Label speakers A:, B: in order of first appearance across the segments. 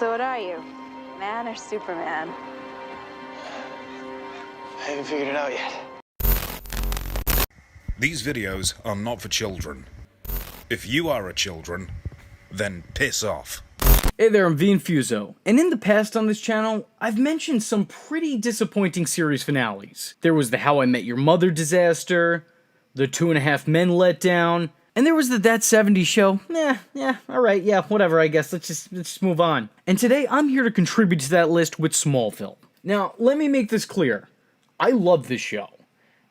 A: So what are you? Man or Superman?
B: I haven't figured it out yet.
C: These videos are not for children. If you are a children, then piss off.
D: Hey there, I'm Infuso, and in the past on this channel, I've mentioned some pretty disappointing series finales. There was the How I Met Your Mother disaster, the 2.5 Men letdown, and there was the That 70s Show. Alright, whatever, I guess, let's just move on. And today, I'm here to contribute to that list with Smallville. Now, let me make this clear. I love this show,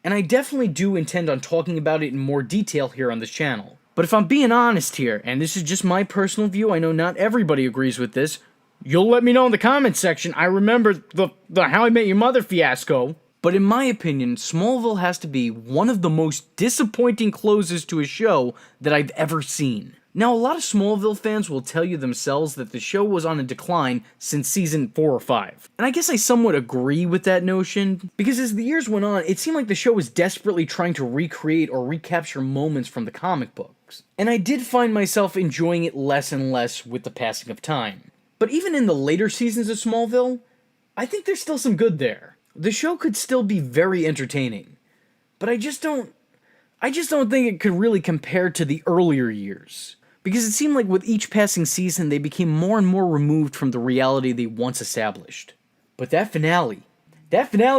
D: and I definitely do intend on talking about it in more detail here on this channel. But if I'm being honest here, and this is just my personal view, I know not everybody agrees with this, you'll let me know in the comments section. I remember the How I Met Your Mother fiasco. But in my opinion, Smallville has to be one of the most disappointing closes to a show that I've ever seen. Now, a lot of Smallville fans will tell you themselves that the show was on a decline since season 4 or 5. And I guess I somewhat agree with that notion, because as the years went on, it seemed like the show was desperately trying to recreate or recapture moments from the comic books. And I did find myself enjoying it less and less with the passing of time. But even in the later seasons of Smallville, I think there's still some good there. The show could still be very entertaining, but I just don't think it could really compare to the earlier years. Because it seemed like with each passing season, they became more and more removed from the reality they once established. But that finale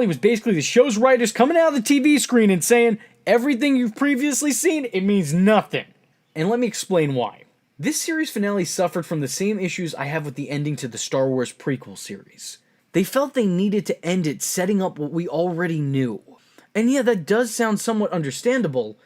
D: was basically the show's writers coming out of the TV screen and saying, everything you've previously seen, it means nothing. And let me explain why. This series finale suffered from the same issues I have with the ending to the Star Wars prequel series. They felt they needed to end it setting up what we already knew. And yeah, that does sound somewhat understandable,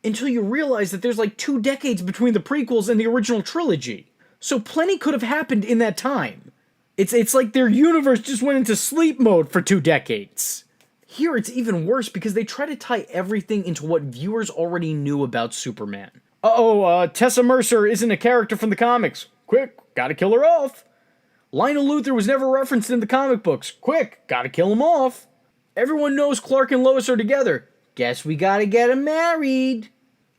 D: until you realize that there's like 2 decades between the prequels and the original trilogy. So plenty could have happened in that time. It's like their universe just went into sleep mode for 2 decades. Here it's even worse because they try to tie everything into what viewers already knew about Superman. Tessa Mercer isn't a character from the comics. Quick, gotta kill her off. Lionel Luthor was never referenced in the comic books. Quick, gotta kill him off. Everyone knows Clark and Lois are together. Guess we gotta get him married.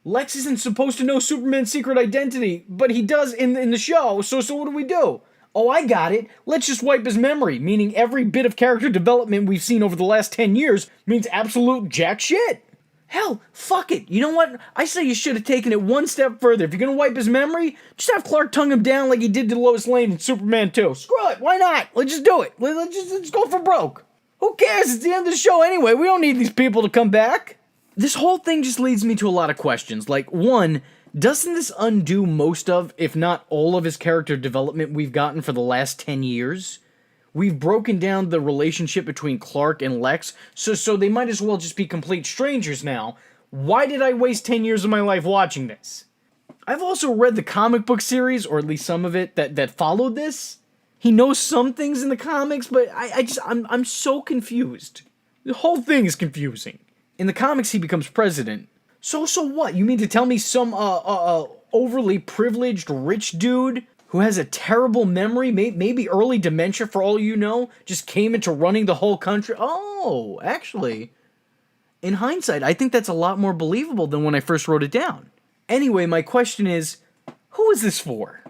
D: Lex isn't supposed to know Superman's secret identity, but he does in the show, so what do we do? Oh, I got it. Let's just wipe his memory, meaning every bit of character development we've seen over the last 10 years means absolute jack shit. Hell, fuck it. You know what? I say you should have taken it one step further. If you're gonna wipe his memory, just have Clark tongue him down like he did to Lois Lane in Superman 2. Screw it, why not? Let's just do it. Let's go for broke. Who cares? It's the end of the show anyway. We don't need these people to come back. This whole thing just leads me to a lot of questions. Like, one, doesn't this undo most of, if not all of his character development we've gotten for the last 10 years? We've broken down the relationship between Clark and Lex, so they might as well just be complete strangers now. Why did I waste 10 years of my life watching this? I've also read the comic book series, or at least some of it, that followed this. He knows some things in the comics, but I'm so confused. The whole thing is confusing. In the comics, he becomes president. So what? You mean to tell me some, overly privileged rich dude who has a terrible memory, maybe early dementia for all you know, just came into running the whole country? Oh, actually, in hindsight, I think that's a lot more believable than when I first wrote it down. Anyway, my question is, who is this for?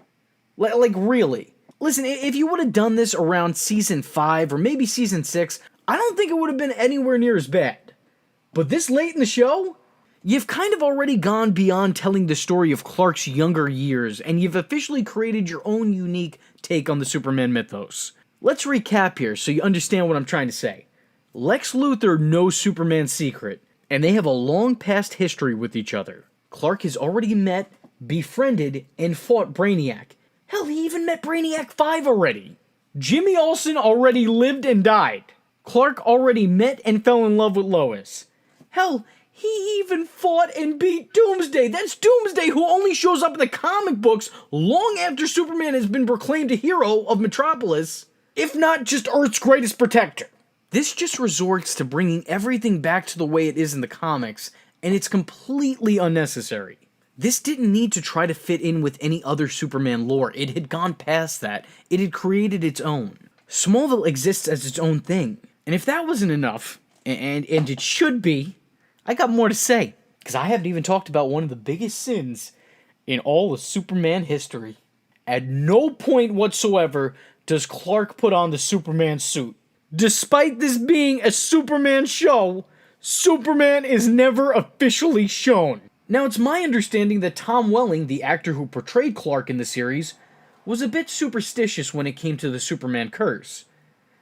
D: Like, really? Listen, if you would have done this around season 5 or maybe season 6, I don't think it would have been anywhere near as bad. But this late in the show? You've kind of already gone beyond telling the story of Clark's younger years, and you've officially created your own unique take on the Superman mythos. Let's recap here so you understand what I'm trying to say. Lex Luthor knows Superman's secret, and they have a long past history with each other. Clark has already met, befriended, and fought Brainiac. Hell, he even met Brainiac 5 already. Jimmy Olsen already lived and died. Clark already met and fell in love with Lois. Hell, he even fought and beat Doomsday. That's Doomsday, who only shows up in the comic books long after Superman has been proclaimed a hero of Metropolis, if not just Earth's greatest protector. This just resorts to bringing everything back to the way it is in the comics, and it's completely unnecessary. This didn't need to try to fit in with any other Superman lore. It had gone past that. It had created its own. Smallville exists as its own thing. And if that wasn't enough, and it should be, I got more to say. Because I haven't even talked about one of the biggest sins in all of Superman history. At no point whatsoever does Clark put on the Superman suit. Despite this being a Superman show, Superman is never officially shown. Now, it's my understanding that Tom Welling, the actor who portrayed Clark in the series, was a bit superstitious when it came to the Superman curse,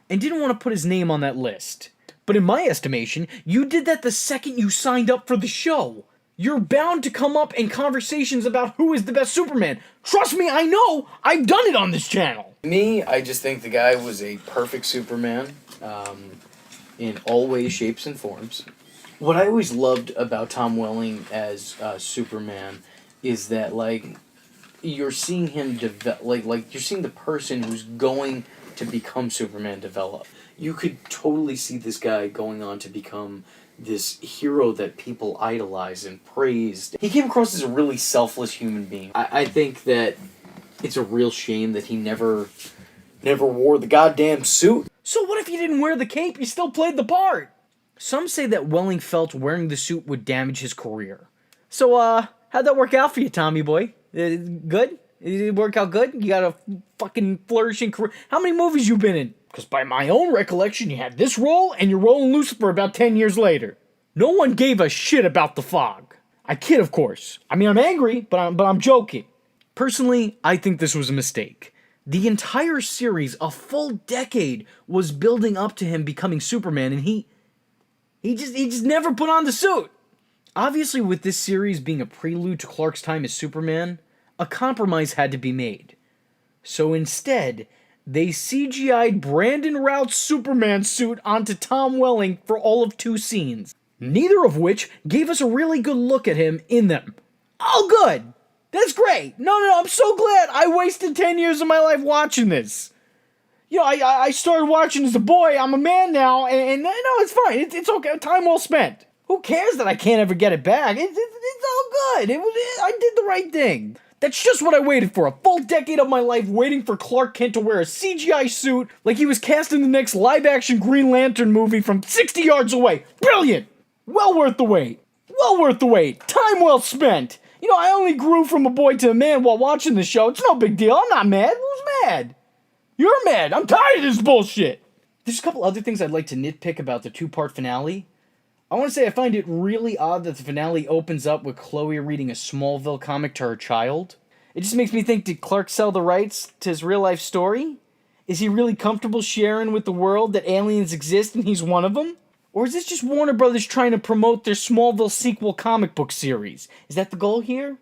D: and didn't want to put his name on that list. But in my estimation, you did that the second you signed up for the show. You're bound to come up in conversations about who is the best Superman. Trust me, I know! I've done it on this channel!
E: Me, I just think the guy was a perfect Superman, in all ways, shapes, and forms. What I always loved about Tom Welling as Superman is that, like, you're seeing him develop, like you're seeing the person who's going to become Superman develop. You could totally see this guy going on to become this hero that people idolize and praised. He came across as a really selfless human being. I think that it's a real shame that he never wore the goddamn suit.
D: So what if you didn't wear the cape? You still played the part! Some say that Welling felt wearing the suit would damage his career. So, how'd that work out for you, Tommy boy? Good? Did it work out good? You got a fucking flourishing career? How many movies you been in? Because by my own recollection, you had this role, and you're rolling Lucifer about 10 years later. No one gave a shit about The Fog. I kid, of course. I mean, I'm angry, but I'm joking. Personally, I think this was a mistake. The entire series, a full decade, was building up to him becoming Superman, and he just never put on the suit. Obviously, with this series being a prelude to Clark's time as Superman, a compromise had to be made. So instead, they CGI'd Brandon Routh's Superman suit onto Tom Welling for all of 2 scenes, neither of which gave us a really good look at him in them. Oh, good! That's great! No, I'm so glad I wasted 10 years of my life watching this. You know, I started watching as a boy, I'm a man now, and no, it's fine, it's okay, time well spent. Who cares that I can't ever get it back? It's all good, I did the right thing. That's just what I waited for, a full decade of my life waiting for Clark Kent to wear a CGI suit like he was cast in the next live-action Green Lantern movie from 60 yards away. Brilliant! Well worth the wait. Well worth the wait. Time well spent. You know, I only grew from a boy to a man while watching the show. It's no big deal. I'm not mad. Who's mad? You're mad. I'm tired of this bullshit. There's a couple other things I'd like to nitpick about the 2-part finale. I want to say I find it really odd that the finale opens up with Chloe reading a Smallville comic to her child. It just makes me think, did Clark sell the rights to his real-life story? Is he really comfortable sharing with the world that aliens exist and he's one of them? Or is this just Warner Brothers trying to promote their Smallville sequel comic book series? Is that the goal here?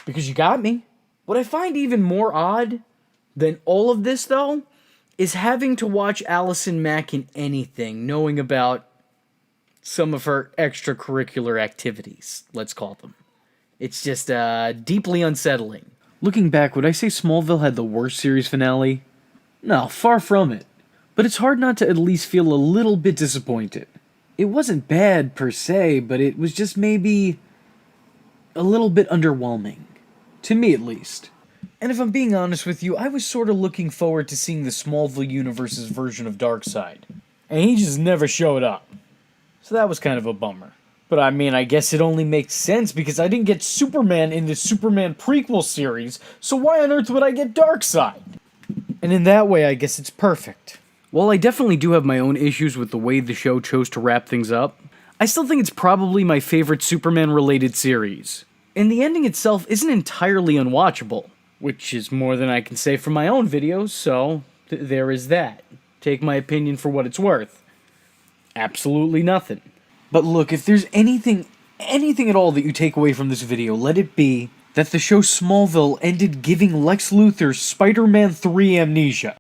D: Because you got me. What I find even more odd than all of this, though, is having to watch Allison Mack in anything, knowing about some of her extracurricular activities, let's call them. It's just deeply unsettling. Looking back, would I say Smallville had the worst series finale? No, far from it. But it's hard not to at least feel a little bit disappointed. It wasn't bad per se, but it was just maybe a little bit underwhelming. To me, at least. And if I'm being honest with you, I was sort of looking forward to seeing the Smallville universe's version of Darkseid. And he just never showed up. So that was kind of a bummer. But I mean, I guess it only makes sense because I didn't get Superman in the Superman prequel series, so why on earth would I get Darkseid? And in that way, I guess it's perfect. While I definitely do have my own issues with the way the show chose to wrap things up, I still think it's probably my favorite Superman-related series. And the ending itself isn't entirely unwatchable, which is more than I can say for my own videos, so there is that. Take my opinion for what it's worth. Absolutely nothing. But look, if there's anything at all that you take away from this video, let it be that the show Smallville ended giving Lex Luthor Spider-Man 3 amnesia.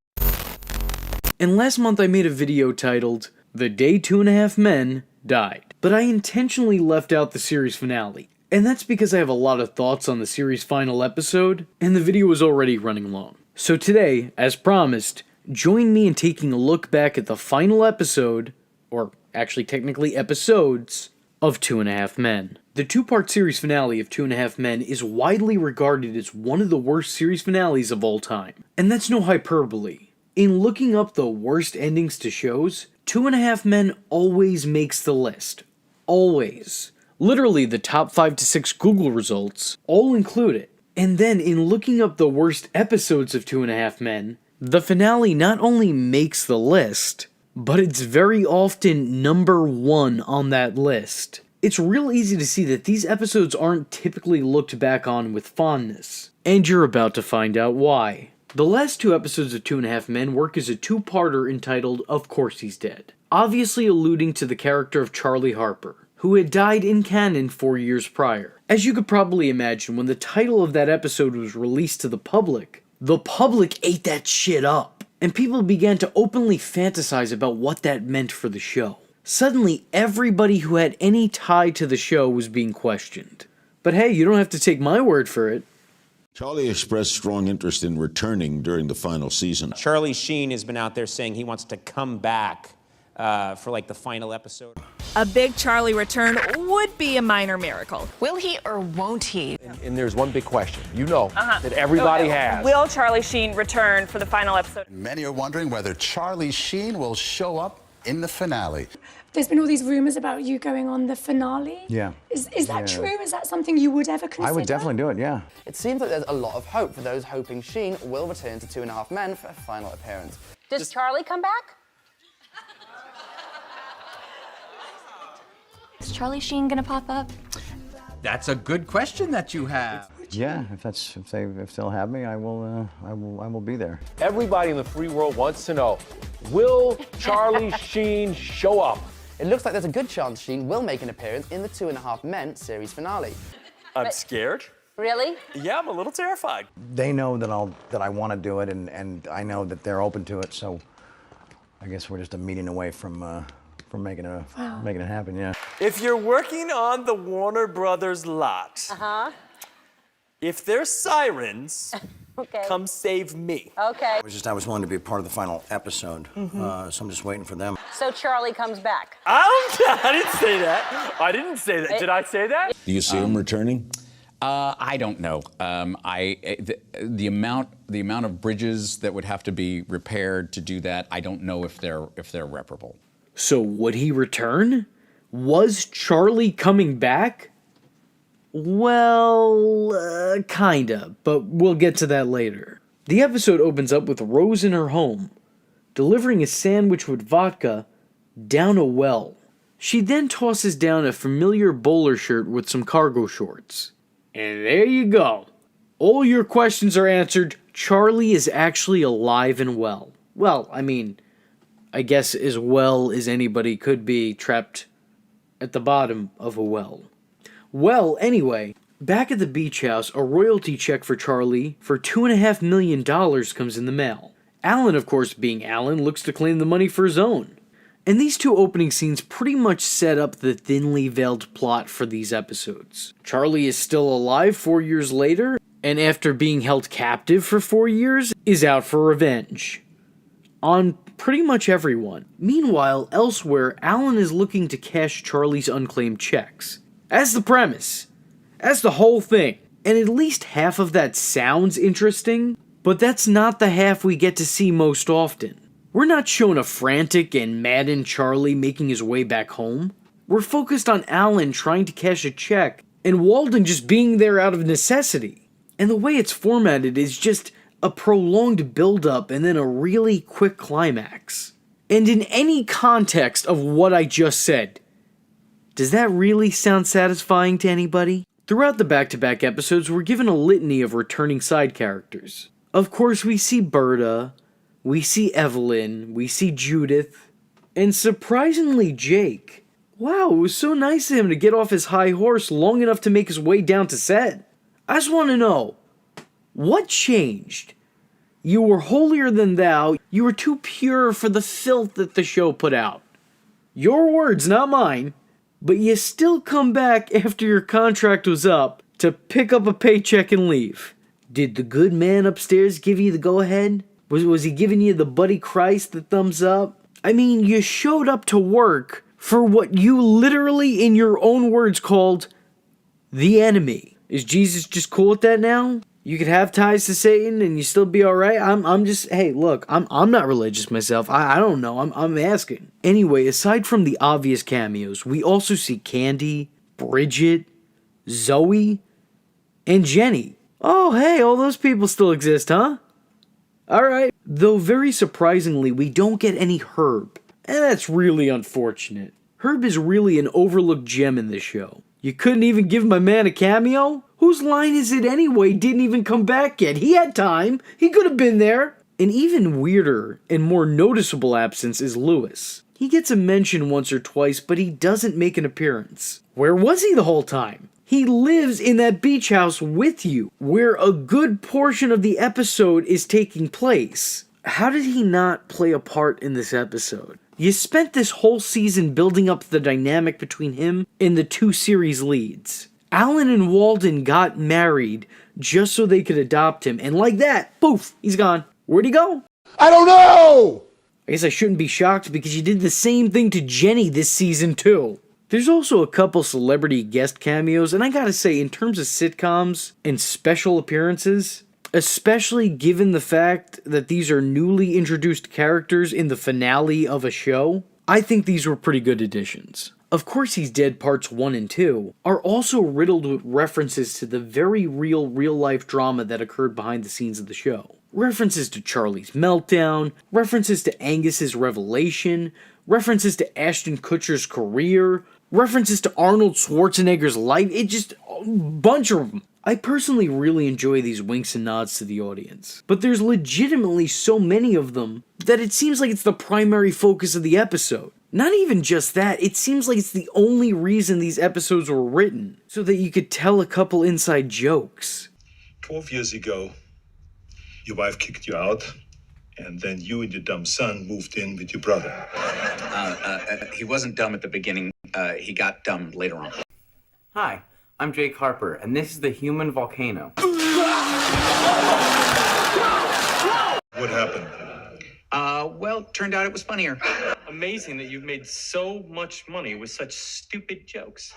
D: And last month I made a video titled, The Day 2.5 Men Died. But I intentionally left out the series finale. And that's because I have a lot of thoughts on the series' final episode, and the video is already running long. So today, as promised, join me in taking a look back at the final episode, or actually technically episodes, of 2.5 Men. The 2-part series finale of 2.5 Men is widely regarded as one of the worst series finales of all time. And that's no hyperbole. In looking up the worst endings to shows, 2.5 Men always makes the list. Always. Literally, the top 5 to 6 Google results all include it. And then, in looking up the worst episodes of 2.5 Men, The finale not only makes the list, but it's very often number 1 on that list. It's real easy to see that these episodes aren't typically looked back on with fondness, and you're about to find out why. The last 2 episodes of 2.5 Men work as a 2-parter entitled Of Course He's Dead, obviously alluding to the character of Charlie Harper, who had died in canon 4 years prior. As you could probably imagine, when the title of that episode was released to the public ate that shit up, and people began to openly fantasize about what that meant for the show. Suddenly, everybody who had any tie to the show was being questioned. But hey, you don't have to take my word for it.
F: Charlie expressed strong interest in returning during the final season.
G: Charlie Sheen has been out there saying he wants to come back for like the final episode.
H: A big Charlie return would be a minor miracle.
I: Will he or won't he?
J: And there's one big question, that everybody has.
K: Will Charlie Sheen return for the final episode?
L: Many are wondering whether Charlie Sheen will show up in the finale.
M: There's been all these rumors about you going on the finale.
N: Yeah.
M: Is that true? Is that something you would ever consider?
N: I would definitely do it, yeah.
B: It seems like there's a lot of hope for those hoping Sheen will return to 2.5 Men for a final appearance.
I: Does Charlie come back?
O: Is Charlie Sheen gonna pop up?
P: That's a good question that you have.
N: Yeah, if they'll have me, I will be there.
J: Everybody in the free world wants to know, will Charlie Sheen show up?
B: It looks like there's a good chance Sheen will make an appearance in the 2.5 Men series finale.
Q: I'm scared.
I: Really?
Q: Yeah, I'm a little terrified.
N: They know that I want to do it, and I know that they're open to it. So I guess we're just a meeting away from making it happen. Yeah.
Q: If you're working on the Warner Brothers lot, if there's sirens,
I: okay,
Q: come save me.
I: Okay.
N: I was willing to be a part of the final episode, so I'm just waiting for them.
I: So Charlie comes back.
Q: I didn't say that. I didn't say that. Did I say that?
F: Do you see him returning?
P: I don't know. The amount of bridges that would have to be repaired to do that, I don't know if they're reparable.
D: So would he return? Was Charlie coming back? Well, kinda, but we'll get to that later. The episode opens up with Rose in her home, delivering a sandwich with vodka down a well. She then tosses down a familiar bowler shirt with some cargo shorts. And there you go. All your questions are answered. Charlie is actually alive and well. Well, I guess as well as anybody could be trapped at the bottom of a well. Well, anyway, back at the beach house, a royalty check for Charlie for $2.5 million comes in the mail. Alan, of course, being Alan, looks to claim the money for his own. And these 2 opening scenes pretty much set up the thinly veiled plot for these episodes. Charlie is still alive 4 years later, and after being held captive for 4 years, is out for revenge on pretty much everyone. Meanwhile, elsewhere, Alan is looking to cash Charlie's unclaimed checks. As the premise. As the whole thing. And at least half of that sounds interesting, but that's not the half we get to see most often. We're not shown a frantic and maddened Charlie making his way back home. We're focused on Alan trying to cash a check, and Walden just being there out of necessity. And the way it's formatted is just a prolonged build-up and then a really quick climax. And in any context of what I just said, does that really sound satisfying to anybody? Throughout the back-to-back episodes, we're given a litany of returning side characters. Of course, we see Berta, we see Evelyn, we see Judith, and surprisingly Jake. Wow, it was so nice of him to get off his high horse long enough to make his way down to set. I just want to know, what changed? You were holier than thou, you were too pure for the filth that the show put out. Your words, not mine. But you still come back after your contract was up to pick up a paycheck and leave. Did the good man upstairs give you the go-ahead? Was he giving you the Buddy Christ, the thumbs up? You showed up to work for what you literally, in your own words, called the enemy. Is Jesus just cool with that now? You could have ties to Satan and you still be alright? I'm just, hey, look, I'm not religious myself. I don't know, I'm asking. Anyway, aside from the obvious cameos, we also see Candy, Bridget, Zoe, and Jenny. Oh, hey, all those people still exist, huh? Alright. Though very surprisingly, we don't get any Herb. And that's really unfortunate. Herb is really an overlooked gem in this show. You couldn't even give my man a cameo? Whose line is it anyway? Didn't even come back yet. He had time. He could have been there. An even weirder and more noticeable absence is Lewis. He gets a mention once or twice, but he doesn't make an appearance. Where was he the whole time? He lives in that beach house with you, where a good portion of the episode is taking place. How did he not play a part in this episode? You spent this whole season building up the dynamic between him and the two series leads. Alan and Walden got married just so they could adopt him, and like that, poof, he's gone. Where'd he go?
L: I don't know!
D: I guess I shouldn't be shocked because you did the same thing to Jenny this season too. There's also a couple celebrity guest cameos, and I gotta say, in terms of sitcoms and special appearances, especially given the fact that these are newly introduced characters in the finale of a show, I think these were pretty good additions. Of Course He's Dead Parts 1 and 2 are also riddled with references to the very real-life drama that occurred behind the scenes of the show. References to Charlie's meltdown, references to Angus's revelation, references to Ashton Kutcher's career, references to Arnold Schwarzenegger's life, it just a bunch of them. I personally really enjoy these winks and nods to the audience, but there's legitimately so many of them that it seems like it's the primary focus of the episode. Not even just that, it seems like it's the only reason these episodes were written, so that you could tell a couple inside jokes.
R: 12 years ago, your wife kicked you out, and then you and your dumb son moved in with your brother.
P: He wasn't dumb at the beginning. He got dumb later on.
S: Hi, I'm Jake Harper, and this is the human volcano.
R: What happened?
P: Well, turned out it was funnier.
Q: Amazing that you've made so much money with such stupid jokes.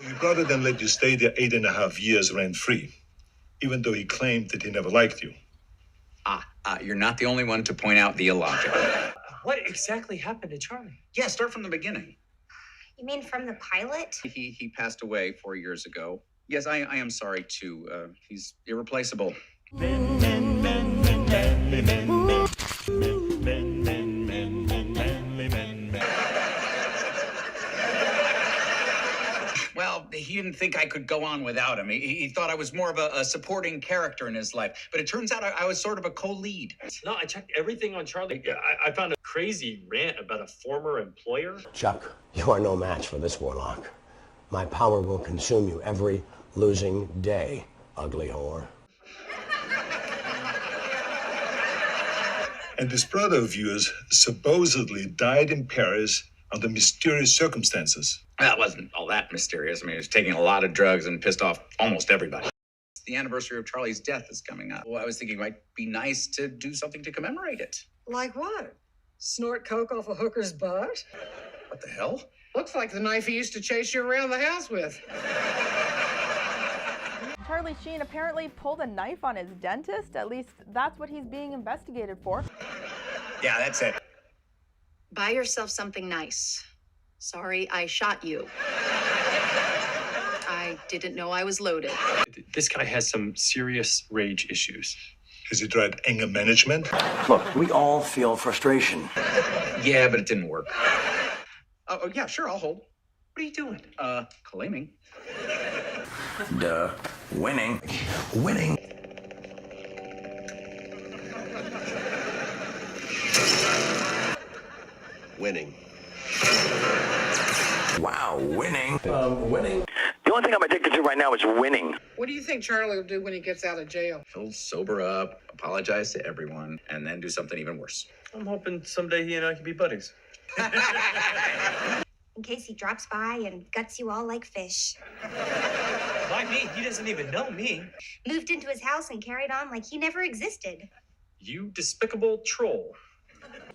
R: Your brother then let you stay there 8.5 years rent-free, even though he claimed that he never liked you.
P: You're not the only one to point out the illogic.
Q: What exactly happened to Charlie?
P: Yeah, start from the beginning.
O: You mean from the pilot?
P: He passed away 4 years ago. Yes, I am sorry too. He's irreplaceable. Well, he didn't think I could go on without him. He thought I was more of a supporting character in his life. But it turns out I was sort of a co-lead.
Q: No, I checked everything on Charlie. I found a crazy rant about a former employer.
T: Chuck, you are no match for this warlock. My power will consume you every losing day, ugly whore.
R: And this brother of yours supposedly died in Paris under mysterious circumstances.
P: Well, it wasn't all that mysterious. I mean, he was taking a lot of drugs and pissed off almost everybody. The anniversary of Charlie's death is coming up. Well, I was thinking it might be nice to do something to commemorate it.
U: Like what? Snort coke off a hooker's butt?
P: What the hell?
U: Looks like the knife he used to chase you around the house with.
V: Charlie Sheen apparently pulled a knife on his dentist. At least that's what he's being investigated for.
P: Yeah, that's it.
W: Buy yourself something nice. Sorry, I shot you. I didn't know I was loaded.
Q: This guy has some serious rage issues.
R: Has he tried anger management?
N: Look, we all feel frustration.
P: Yeah, but it didn't work. Oh, yeah, sure, I'll hold. What are you doing? Claiming.
N: Duh. Winning. Winning.
T: Winning.
N: Wow, winning.
T: Winning.
N: The only thing I'm addicted to right now is winning.
U: What do you think Charlie will do when he gets out of jail?
P: He'll sober up, apologize to everyone, and then do something even worse.
Q: I'm hoping someday he and I can be buddies.
O: In case he drops by and guts you all like fish.
Q: Why me? He doesn't even know me.
O: Moved into his house and carried on like he never existed.
Q: You despicable troll.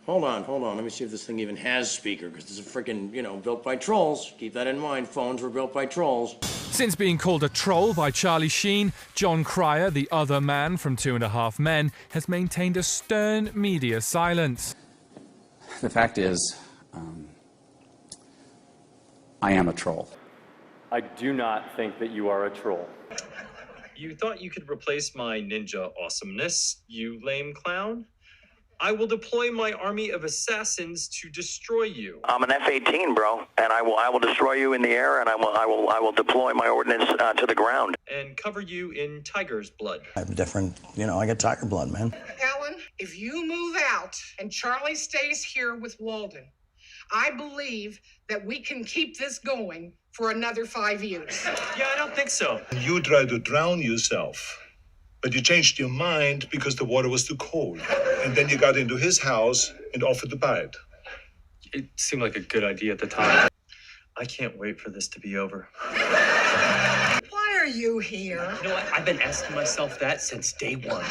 T: Hold on. Let me see if this thing even has speaker, because this is freaking, built by trolls. Keep that in mind. Phones were built by trolls.
X: Since being called a troll by Charlie Sheen, John Cryer, the other man from 2.5 Men, has maintained a stern media silence.
P: The fact is, I am a troll.
J: I do not think that you are a troll.
A: You thought you could replace my ninja awesomeness, you lame clown? I will deploy my army of assassins to destroy you.
C: I'm an F-18, bro, and I will destroy you in the air, and I will deploy my ordnance to the ground.
A: And cover you in tiger's blood.
N: I have different, I get tiger blood, man.
U: Alan, if you move out and Charlie stays here with Walden, I believe that we can keep this going for another 5 years.
A: Yeah, I don't think so.
R: You tried to drown yourself, but you changed your mind because the water was too cold. And then you got into his house and offered to buy it.
A: It seemed like a good idea at the time. I can't wait for this to be over.
U: Why are you here?
A: You know what? I've been asking myself that since day one.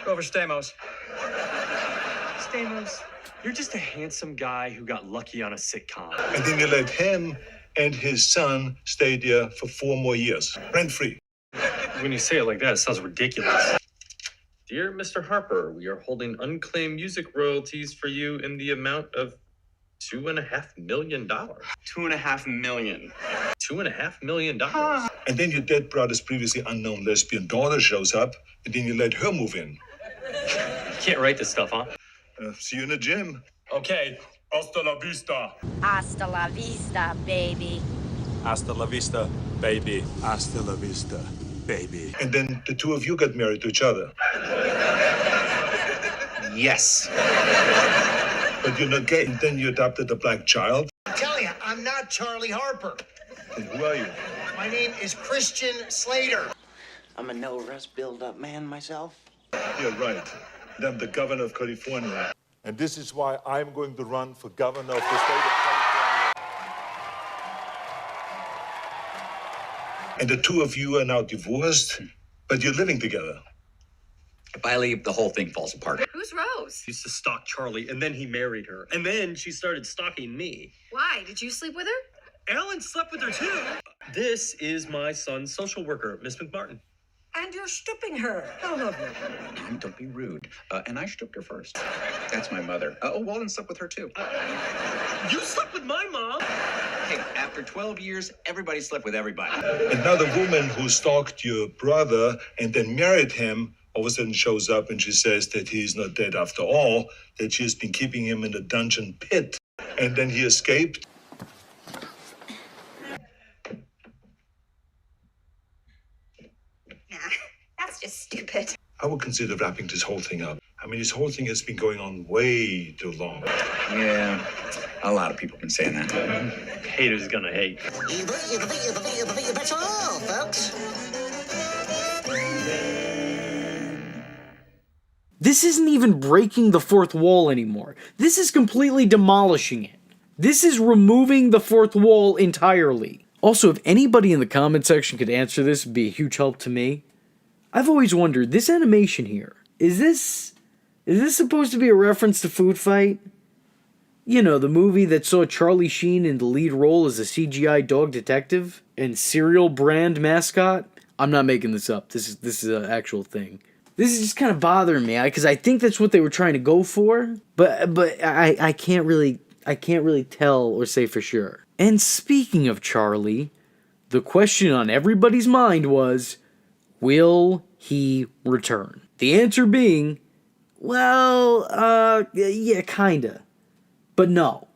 A: Grover Stamos. Stamos, you're just a handsome guy who got lucky on a sitcom.
R: And then you let him and his son stay there for 4 more years, rent-free.
A: When you say it like that, it sounds ridiculous. Dear Mr. Harper, we are holding unclaimed music royalties for you in the amount of $2.5 million. $2.5 million. $2.5 million.
R: And then your dead brother's previously unknown lesbian daughter shows up, and then you let her move in.
A: You can't write this stuff, huh?
R: See you in the gym.
A: Okay, hasta la vista.
E: Hasta la vista, baby.
R: Hasta la vista, baby. Hasta la vista, baby. And then the two of you got married to each other.
A: Yes.
R: But you're not gay. And then you adopted a black child.
C: Tell you, I'm not Charlie Harper.
R: And who are you?
C: My name is Christian Slater. I'm a no-rust build-up man myself.
R: You're right. And I'm the governor of California. And this is why I'm going to run for governor of the state of California. And the two of you are now divorced, but you're living together.
P: If I leave, the whole thing falls apart.
I: Who's Rose?
A: Used to stalk Charlie, and then he married her. And then she started stalking me.
I: Why? Did you sleep with her?
A: Ellen slept with her, too. This is my son's social worker, Miss McMartin.
U: And you're stripping her. How lovely.
P: Don't be rude. And I stripped her first. That's my mother. Walden slept with her, too.
A: You slept with my mom?
P: Hey, after 12 years, everybody slept with everybody.
R: Another woman who stalked your brother and then married him all of a sudden shows up and she says that he's not dead after all, that she's been keeping him in a dungeon pit. And then he escaped.
O: That's just stupid.
R: I would consider wrapping this whole thing up. I mean, this whole thing has been going on way too long.
P: Yeah, a lot of people have been saying that.
A: Haters gonna hate.
C: That's all, folks.
D: This isn't even breaking the fourth wall anymore. This is completely demolishing it. This is removing the fourth wall entirely. Also, if anybody in the comment section could answer this, it'd be a huge help to me. I've always wondered, this animation here, is this supposed to be a reference to Food Fight? You know, the movie that saw Charlie Sheen in the lead role as a CGI dog detective and cereal brand mascot? I'm not making this up. This is an actual thing. This is just kind of bothering me, because I think that's what they were trying to go for, but I can't really tell or say for sure. And speaking of Charlie, the question on everybody's mind was, will he return? The answer being, well, yeah, kinda. But no,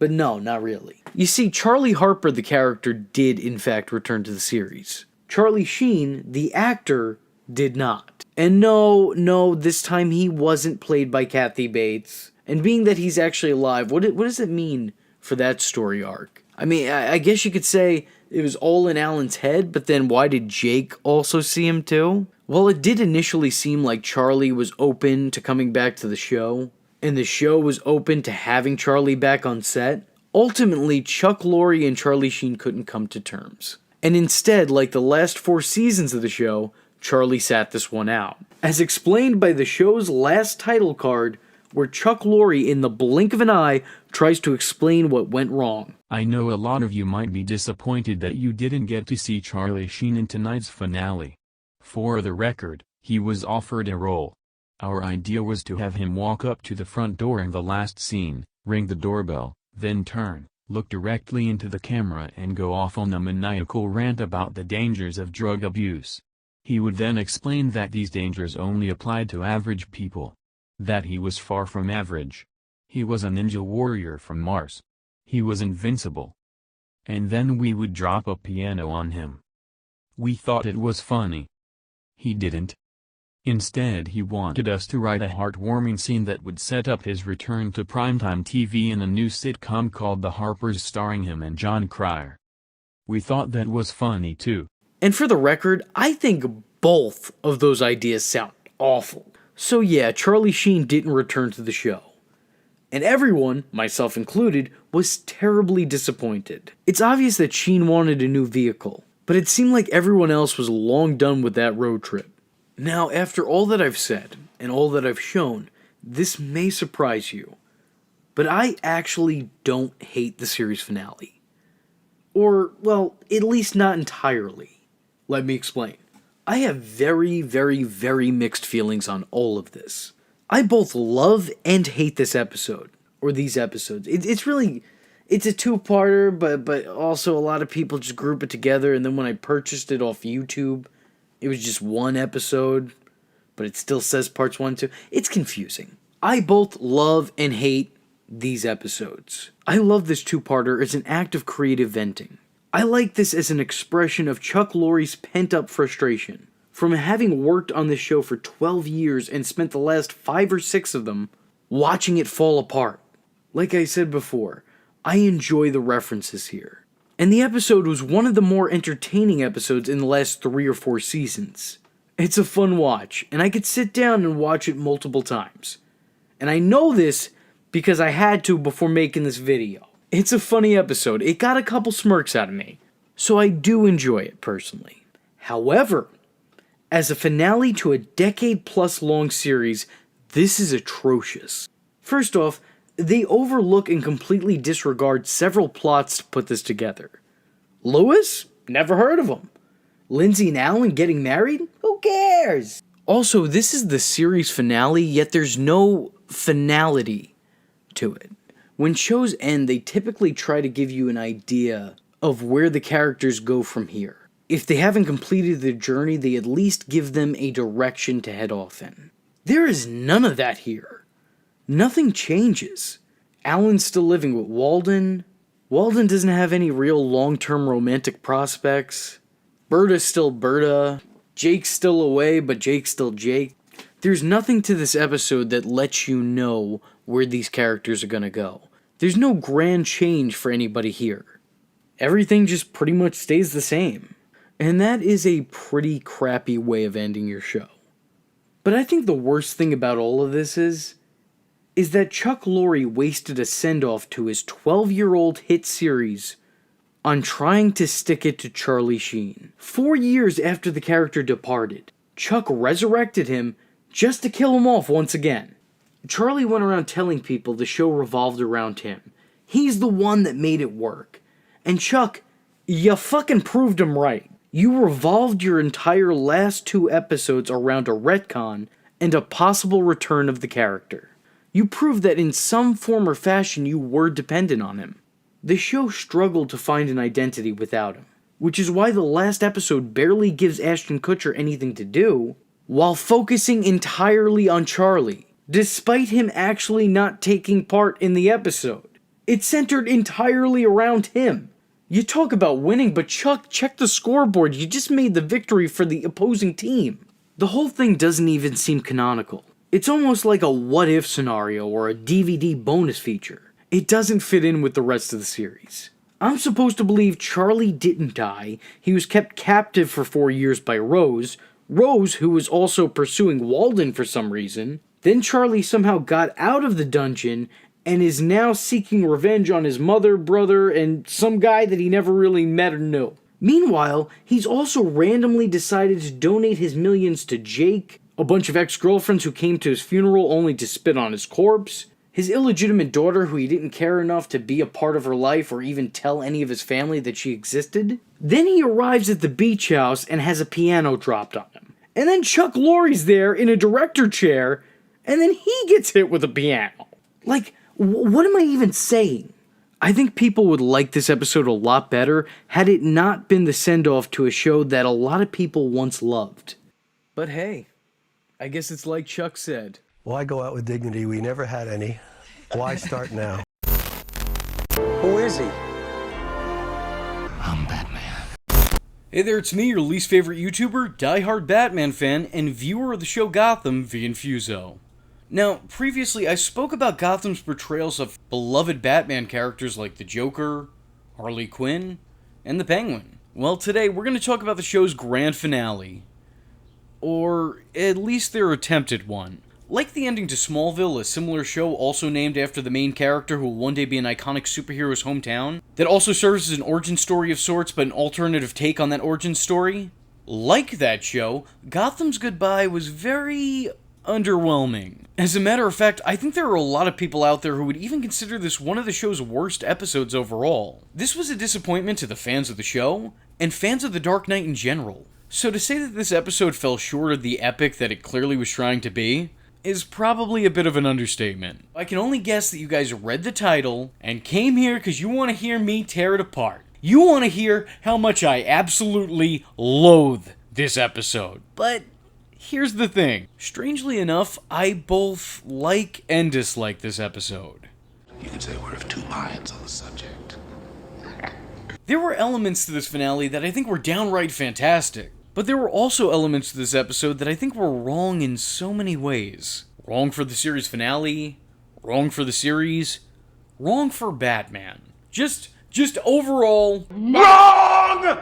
D: not really. You see, Charlie Harper, the character, did in fact return to the series. Charlie Sheen, the actor, did not. And no, this time he wasn't played by Kathy Bates. And being that he's actually alive, what does it mean for that story arc? I mean, I guess you could say it was all in Alan's head, but then why did Jake also see him too? Well, it did initially seem like Charlie was open to coming back to the show, and the show was open to having Charlie back on set. Ultimately, Chuck Lorre and Charlie Sheen couldn't come to terms. And instead, like the last 4 seasons of the show, Charlie sat this one out. As explained by the show's last title card, where Chuck Lorre, in the blink of an eye, tries to explain what went wrong.
G: I know a lot of you might be disappointed that you didn't get to see Charlie Sheen in tonight's finale. For the record, he was offered a role. Our idea was to have him walk up to the front door in the last scene, ring the doorbell, then turn, look directly into the camera and go off on a maniacal rant about the dangers of drug abuse. He would then explain that these dangers only applied to average people. That he was far from average. He was a ninja warrior from Mars. He was invincible. And then we would drop a piano on him. We thought it was funny. He didn't. Instead, he wanted us to write a heartwarming scene that would set up his return to primetime TV in a new sitcom called The Harpers starring him and Jon Cryer. We thought that was funny too.
D: And for the record, I think both of those ideas sound awful. So yeah, Charlie Sheen didn't return to the show. And everyone, myself included, was terribly disappointed. It's obvious that Sheen wanted a new vehicle, but it seemed like everyone else was long done with that road trip. Now, after all that I've said, and all that I've shown, this may surprise you, but I actually don't hate the series finale. Or, well, at least not entirely. Let me explain. I have very, very, very mixed feelings on all of this. I both love and hate this episode, or these episodes. It's a two-parter, but also a lot of people just group it together, and then when I purchased it off YouTube, it was just one episode, but it still says parts 1 and 2. It's confusing. I both love and hate these episodes. I love this two-parter as an act of creative venting. I like this as an expression of Chuck Lorre's pent-up frustration from having worked on this show for 12 years and spent the last 5 or 6 of them watching it fall apart. Like I said before, I enjoy the references here. And the episode was one of the more entertaining episodes in the last 3 or 4 seasons. It's a fun watch, and I could sit down and watch it multiple times. And I know this because I had to before making this video. It's a funny episode. It got a couple smirks out of me, so I do enjoy it personally. However, as a finale to a decade-plus long series, this is atrocious. First off, they overlook and completely disregard several plots to put this together. Lewis? Never heard of him. Lindsay and Alan getting married? Who cares? Also, this is the series finale, yet there's no finality to it. When shows end, they typically try to give you an idea of where the characters go from here. If they haven't completed their journey, they at least give them a direction to head off in. There is none of that here. Nothing changes. Alan's still living with Walden. Walden doesn't have any real long-term romantic prospects. Berta's still Berta. Jake's still away, but Jake's still Jake. There's nothing to this episode that lets you know where these characters are gonna go. There's no grand change for anybody here. Everything just pretty much stays the same. And that is a pretty crappy way of ending your show. But I think the worst thing about all of this is that Chuck Lorre wasted a send-off to his 12-year-old hit series on trying to stick it to Charlie Sheen. 4 years after the character departed, Chuck resurrected him just to kill him off once again. Charlie went around telling people the show revolved around him. He's the one that made it work. And Chuck, you fucking proved him right. You revolved your entire last 2 episodes around a retcon and a possible return of the character. You proved that in some form or fashion you were dependent on him. The show struggled to find an identity without him, which is why the last episode barely gives Ashton Kutcher anything to do, while focusing entirely on Charlie, despite him actually not taking part in the episode. It's centered entirely around him. You talk about winning, but Chuck, check the scoreboard, you just made the victory for the opposing team. The whole thing doesn't even seem canonical. It's almost like a what-if scenario or a DVD bonus feature. It doesn't fit in with the rest of the series. I'm supposed to believe Charlie didn't die, he was kept captive for 4 years by Rose, who was also pursuing Walden for some reason. Then Charlie somehow got out of the dungeon and is now seeking revenge on his mother, brother, and some guy that he never really met or knew. Meanwhile, he's also randomly decided to donate his millions to Jake, a bunch of ex-girlfriends who came to his funeral only to spit on his corpse, his illegitimate daughter who he didn't care enough to be a part of her life or even tell any of his family that she existed. Then he arrives at the beach house and has a piano dropped on him. And then Chuck Lorre's there in a director chair, and then he gets hit with a piano. Like, what am I even saying? I think people would like this episode a lot better had it not been the send-off to a show that a lot of people once loved. But hey, I guess it's like Chuck said.
B: Why go out with dignity? We never had any. Why start now?
J: Who is he?
B: I'm Batman.
D: Hey there, it's me, your least favorite YouTuber, diehard Batman fan, and viewer of the show Gotham via Infuso. Now, previously I spoke about Gotham's portrayals of beloved Batman characters like the Joker, Harley Quinn, and the Penguin. Well, today we're going to talk about the show's grand finale. Or at least their attempted one. Like the ending to Smallville, a similar show also named after the main character who will one day be an iconic superhero's hometown, that also serves as an origin story of sorts but an alternative take on that origin story. Like that show, Gotham's goodbye was very underwhelming. As a matter of fact, I think there are a lot of people out there who would even consider this one of the show's worst episodes overall. This was a disappointment to the fans of the show, and fans of The Dark Knight in general. So to say that this episode fell short of the epic that it clearly was trying to be, is probably a bit of an understatement. I can only guess that you guys read the title, and came here because you want to hear me tear it apart. You want to hear how much I absolutely loathe this episode. But here's the thing. Strangely enough, I both like and dislike this episode.
B: You can say we're of two minds on the subject.
D: There were elements to this finale that I think were downright fantastic. But there were also elements to this episode that I think were wrong in so many ways. Wrong for the series finale, wrong for the series, wrong for Batman. Just overall WRONG!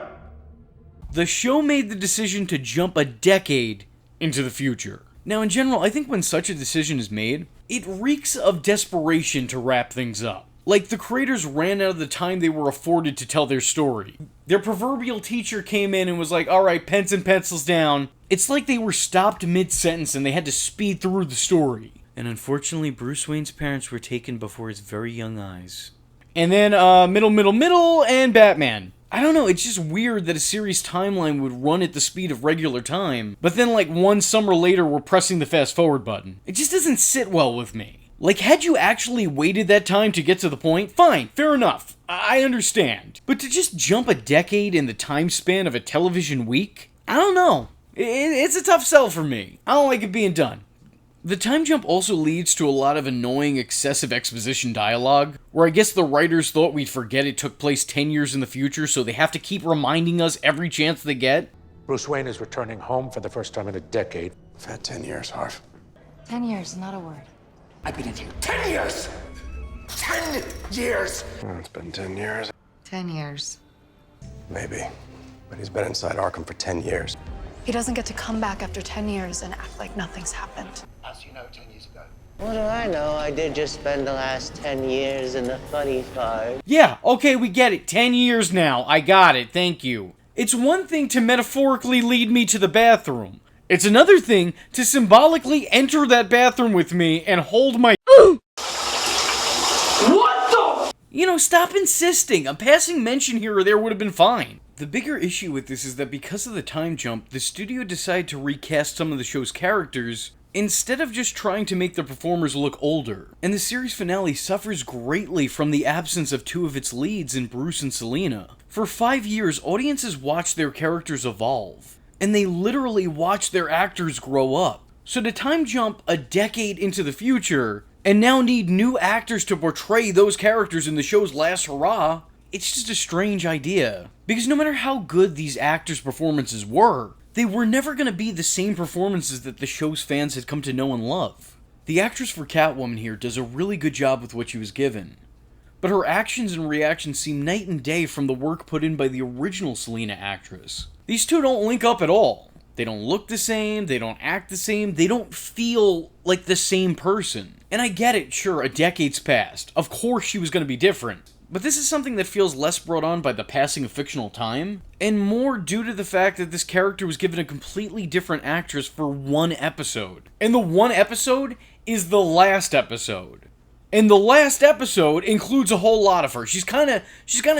D: The show made the decision to jump a decade into the future. Now in general, I think when such a decision is made, it reeks of desperation to wrap things up. Like the creators ran out of the time they were afforded to tell their story. Their proverbial teacher came in and was like, alright, pens and pencils down. It's like they were stopped mid-sentence and they had to speed through the story. And unfortunately, Bruce Wayne's parents were taken before his very young eyes. And then, middle, and Batman. I don't know, it's just weird that a series timeline would run at the speed of regular time, but then like one summer later we're pressing the fast forward button. It just doesn't sit well with me. Like, had you actually waited that time to get to the point, fine, fair enough. I understand. But to just jump a decade in the time span of a television week? I don't know. It's a tough sell for me. I don't like it being done. The time jump also leads to a lot of annoying, excessive exposition dialogue, where I guess the writers thought we'd forget it took place 10 years in the future, so they have to keep reminding us every chance they get.
J: Bruce Wayne is returning home for the first time in a decade.
B: I've had 10 years, Harv.
E: 10 years, not a word.
B: I've been in here 10 years! 10 years! Oh, it's been 10 years.
I: 10 years.
B: Maybe. But he's been inside Arkham for 10 years.
I: He doesn't get to come back after 10 years and act like nothing's happened.
B: As you know, 10 years ago.
H: What do I know? I did just spend the last 10 years in the funny farm.
D: Yeah, okay, we get it. 10 years now. I got it. Thank you. It's one thing to metaphorically lead me to the bathroom. It's another thing to symbolically enter that bathroom with me and hold my What the? You know, stop insisting. A passing mention here or there would have been fine. The bigger issue with this is that because of the time jump, the studio decided to recast some of the show's characters instead of just trying to make the performers look older. And the series finale suffers greatly from the absence of two of its leads in Bruce and Selina. For 5 years, audiences watched their characters evolve. And they literally watch their actors grow up. So to time jump a decade into the future, and now need new actors to portray those characters in the show's last hurrah, it's just a strange idea. Because no matter how good these actors' performances were, they were never going to be the same performances that the show's fans had come to know and love. The actress for Catwoman here does a really good job with what she was given. But her actions and reactions seem night and day from the work put in by the original Selina actress. These two don't link up at all. They don't look the same, they don't act the same, they don't feel like the same person. And I get it, sure, a decade's passed. Of course she was going to be different. But this is something that feels less brought on by the passing of fictional time, and more due to the fact that this character was given a completely different actress for one episode. And the one episode is the last episode. And the last episode includes a whole lot of her. She's kinda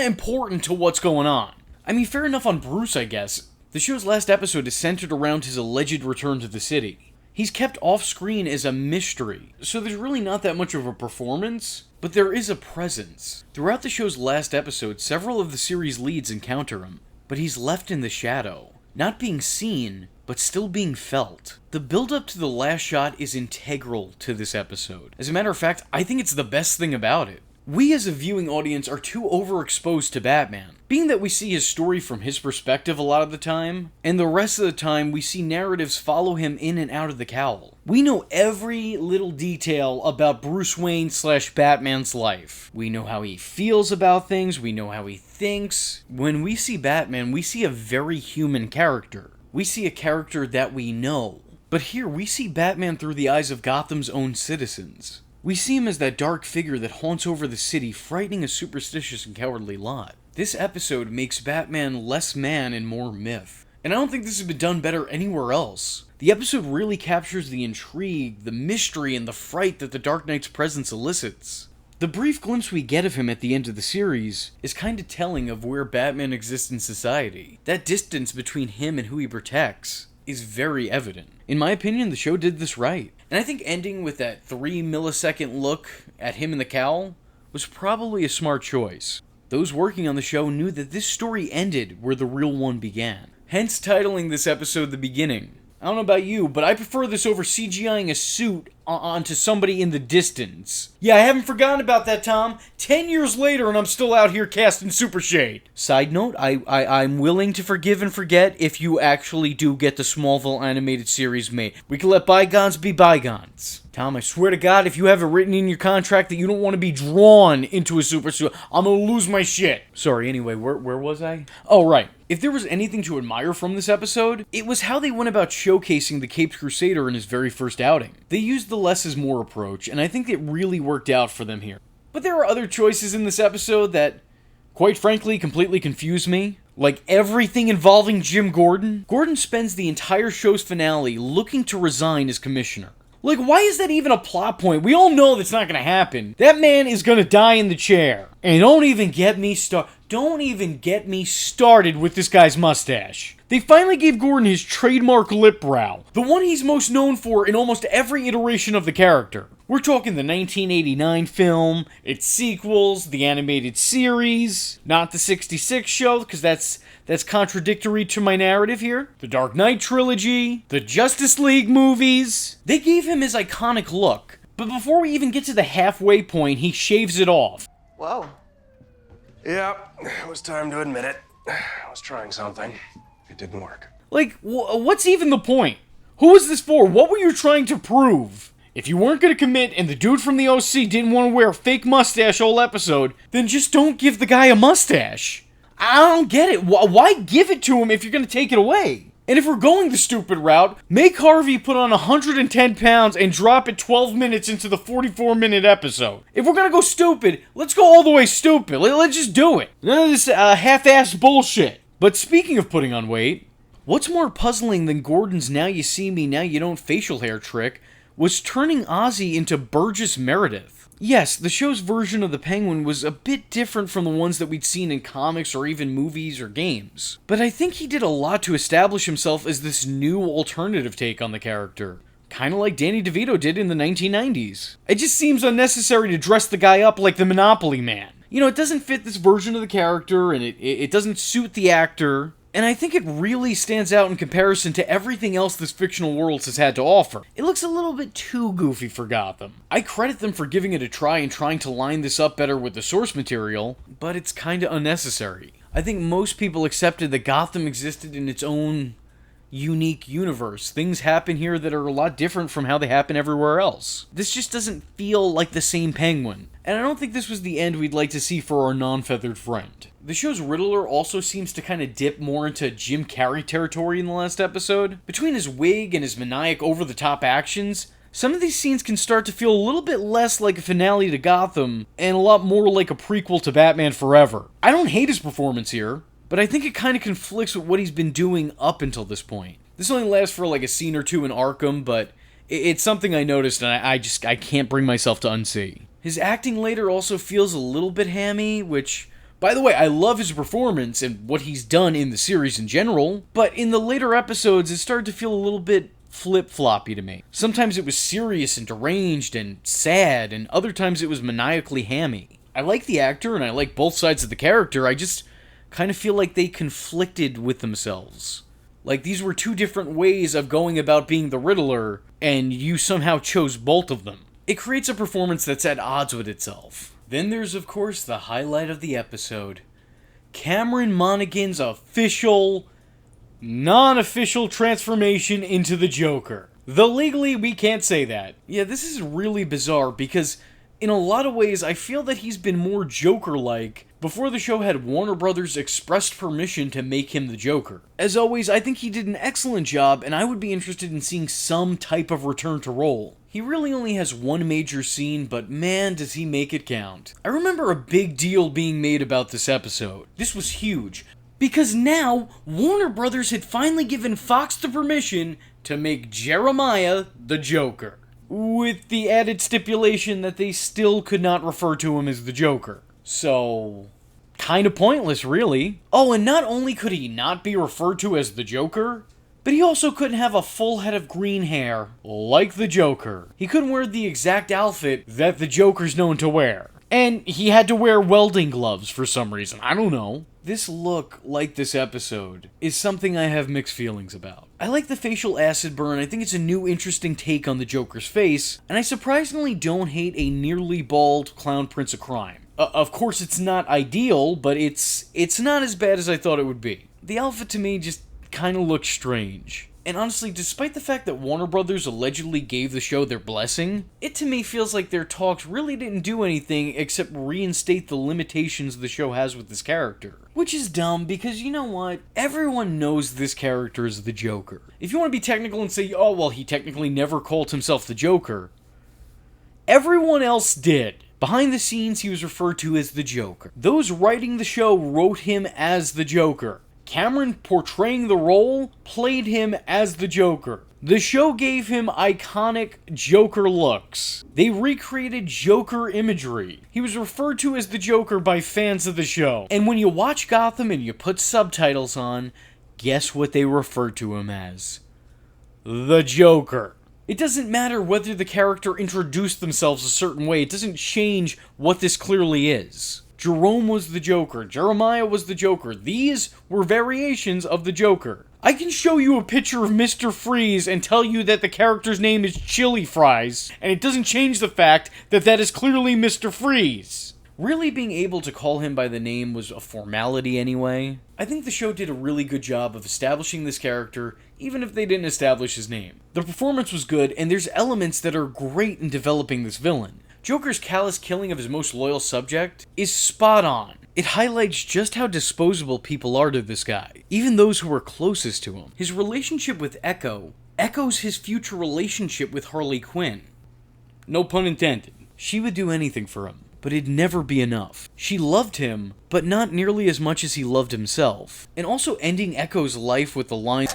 D: important to what's going on. I mean, fair enough on Bruce, I guess. The show's last episode is centered around his alleged return to the city. He's kept off-screen as a mystery, so there's really not that much of a performance, but there is a presence. Throughout the show's last episode, several of the series' leads encounter him, but he's left in the shadow, not being seen, but still being felt. The build-up to the last shot is integral to this episode. As a matter of fact, I think it's the best thing about it. We as a viewing audience are too overexposed to Batman, being that we see his story from his perspective a lot of the time, and the rest of the time we see narratives follow him in and out of the cowl. We know every little detail about Bruce Wayne / Batman's life. We know how he feels about things, we know how he thinks. When we see Batman, we see a very human character. We see a character that we know. But here, we see Batman through the eyes of Gotham's own citizens. We see him as that dark figure that haunts over the city, frightening a superstitious and cowardly lot. This episode makes Batman less man and more myth. And I don't think this has been done better anywhere else. The episode really captures the intrigue, the mystery, and the fright that the Dark Knight's presence elicits. The brief glimpse we get of him at the end of the series is kind of telling of where Batman exists in society. That distance between him and who he protects is very evident. In my opinion, the show did this right. And I think ending with that 3-millisecond look at him in the cowl was probably a smart choice. Those working on the show knew that this story ended where the real one began. Hence titling this episode The Beginning. I don't know about you, but I prefer this over CGIing a suit onto somebody in the distance. Yeah, I haven't forgotten about that, Tom. 10 years later and I'm still out here casting Super Shade. Side note, I'm willing to forgive and forget if you actually do get the Smallville animated series made. We can let bygones be bygones. Tom, I swear to God, if you have it written in your contract that you don't want to be drawn into a super suit, I'm gonna lose my shit. Sorry, anyway, where was I? Oh, right. If there was anything to admire from this episode, it was how they went about showcasing the Caped Crusader in his very first outing. They used the less is more approach, and I think it really worked out for them here. But there are other choices in this episode that, quite frankly, completely confuse me. Like everything involving Jim Gordon. Gordon spends the entire show's finale looking to resign as commissioner. Like, why is that even a plot point? We all know that's not gonna happen. That man is gonna die in the chair. And don't even get me started with this guy's mustache. They finally gave Gordon his trademark lip brow, the one he's most known for in almost every iteration of the character. We're talking the 1989 film, its sequels, the animated series, not the 66 show, because that's contradictory to my narrative here. The Dark Knight trilogy, the Justice League movies. They gave him his iconic look, but before we even get to the halfway point, he shaves it off.
B: Whoa. Yep, it was time to admit it. I was trying something. It didn't work.
D: Like, what's even the point? Who is this for? What were you trying to prove? If you weren't going to commit and the dude from the OC didn't want to wear a fake mustache all episode, then just don't give the guy a mustache. I don't get it. Why give it to him if you're going to take it away? And if we're going the stupid route, make Harvey put on 110 pounds and drop it 12 minutes into the 44-minute episode. If we're going to go stupid, let's go all the way stupid. Let's just do it. None of this half-assed bullshit. But speaking of putting on weight, what's more puzzling than Gordon's now you see me, now you don't facial hair trick was turning Ozzy into Burgess Meredith. Yes, the show's version of the Penguin was a bit different from the ones that we'd seen in comics or even movies or games. But I think he did a lot to establish himself as this new alternative take on the character. Kinda like Danny DeVito did in the 1990s. It just seems unnecessary to dress the guy up like the Monopoly Man. You know, it doesn't fit this version of the character, and it doesn't suit the actor. And I think it really stands out in comparison to everything else this fictional world has had to offer. It looks a little bit too goofy for Gotham. I credit them for giving it a try and trying to line this up better with the source material, but it's kinda unnecessary. I think most people accepted that Gotham existed in its own unique universe. Things happen here that are a lot different from how they happen everywhere else. This just doesn't feel like the same Penguin. And I don't think this was the end we'd like to see for our non-feathered friend. The show's Riddler also seems to kind of dip more into Jim Carrey territory in the last episode. Between his wig and his maniac over-the-top actions, some of these scenes can start to feel a little bit less like a finale to Gotham, and a lot more like a prequel to Batman Forever. I don't hate his performance here, but I think it kind of conflicts with what he's been doing up until this point. This only lasts for like a scene or two in Arkham, but it's something I noticed and I can't bring myself to unsee. His acting later also feels a little bit hammy, which, by the way, I love his performance and what he's done in the series in general, but in the later episodes it started to feel a little bit flip-floppy to me. Sometimes it was serious and deranged and sad, and other times it was maniacally hammy. I like the actor and I like both sides of the character, I just kind of feel like they conflicted with themselves. Like these were two different ways of going about being the Riddler, and you somehow chose both of them. It creates a performance that's at odds with itself. Then there's, of course, the highlight of the episode. Cameron Monaghan's official, non-official transformation into the Joker. Though legally, we can't say that. Yeah, this is really bizarre because in a lot of ways, I feel that he's been more Joker-like before the show had Warner Brothers expressed permission to make him the Joker. As always, I think he did an excellent job, and I would be interested in seeing some type of return to role. He really only has one major scene, but man, does he make it count. I remember a big deal being made about this episode. This was huge, because now, Warner Brothers had finally given Fox the permission to make Jeremiah the Joker. With the added stipulation that they still could not refer to him as the Joker. So, kind of pointless, really. Oh, and not only could he not be referred to as the Joker, but he also couldn't have a full head of green hair, like the Joker. He couldn't wear the exact outfit that the Joker's known to wear. And he had to wear welding gloves for some reason, I don't know. This look, like this episode, is something I have mixed feelings about. I like the facial acid burn, I think it's a new interesting take on the Joker's face, and I surprisingly don't hate a nearly bald clown prince of crime. Of course it's not ideal, but it's not as bad as I thought it would be. The outfit to me just kinda looks strange. And honestly, despite the fact that Warner Brothers allegedly gave the show their blessing, it to me feels like their talks really didn't do anything except reinstate the limitations the show has with this character. Which is dumb, because you know what? Everyone knows this character is the Joker. If you want to be technical and say, oh, well, he technically never called himself the Joker, everyone else did. Behind the scenes, he was referred to as the Joker. Those writing the show wrote him as the Joker. Cameron, portraying the role, played him as the Joker. The show gave him iconic Joker looks. They recreated Joker imagery. He was referred to as the Joker by fans of the show. And when you watch Gotham and you put subtitles on, guess what they refer to him as? The Joker. It doesn't matter whether the character introduced themselves a certain way, it doesn't change what this clearly is. Jerome was the Joker, Jeremiah was the Joker, these were variations of the Joker. I can show you a picture of Mr. Freeze and tell you that the character's name is Chili Fries, and it doesn't change the fact that that is clearly Mr. Freeze. Really being able to call him by the name was a formality anyway. I think the show did a really good job of establishing this character, even if they didn't establish his name. The performance was good, and there's elements that are great in developing this villain. Joker's callous killing of his most loyal subject is spot on. It highlights just how disposable people are to this guy, even those who are closest to him. His relationship with Echo echoes his future relationship with Harley Quinn. No pun intended. She would do anything for him, but it'd never be enough. She loved him, but not nearly as much as he loved himself. And also ending Echo's life with the line,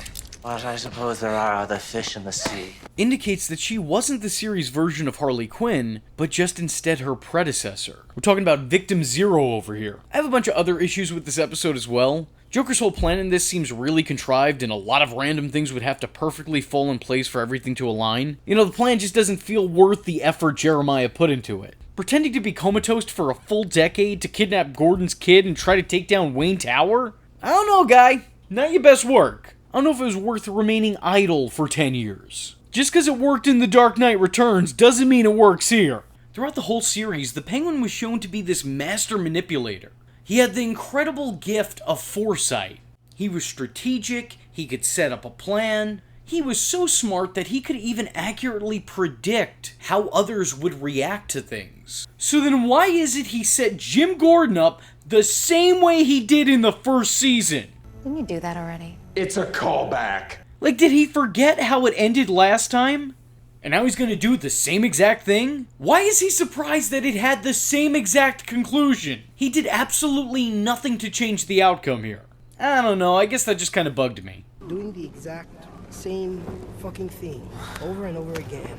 H: But I suppose there are other fish in the sea,
D: indicates that she wasn't the series' version of Harley Quinn, but just instead her predecessor. We're talking about Victim Zero over here. I have a bunch of other issues with this episode as well. Joker's whole plan in this seems really contrived, and a lot of random things would have to perfectly fall in place for everything to align. You know, the plan just doesn't feel worth the effort Jeremiah put into it. Pretending to be comatose for a full decade to kidnap Gordon's kid and try to take down Wayne Tower? I don't know, guy. Not your best work. I don't know if it was worth remaining idle for 10 years. Just because it worked in The Dark Knight Returns doesn't mean it works here. Throughout the whole series, the Penguin was shown to be this master manipulator. He had the incredible gift of foresight. He was strategic, he could set up a plan. He was so smart that he could even accurately predict how others would react to things. So then why is it he set Jim Gordon up the same way he did in the first season?
E: Didn't you do that already?
J: It's a callback.
D: Like, did he forget how it ended last time? And now he's gonna do the same exact thing? Why is he surprised that it had the same exact conclusion? He did absolutely nothing to change the outcome here. I don't know, I guess that just kind of bugged me.
F: Doing the exact same fucking thing over and over again.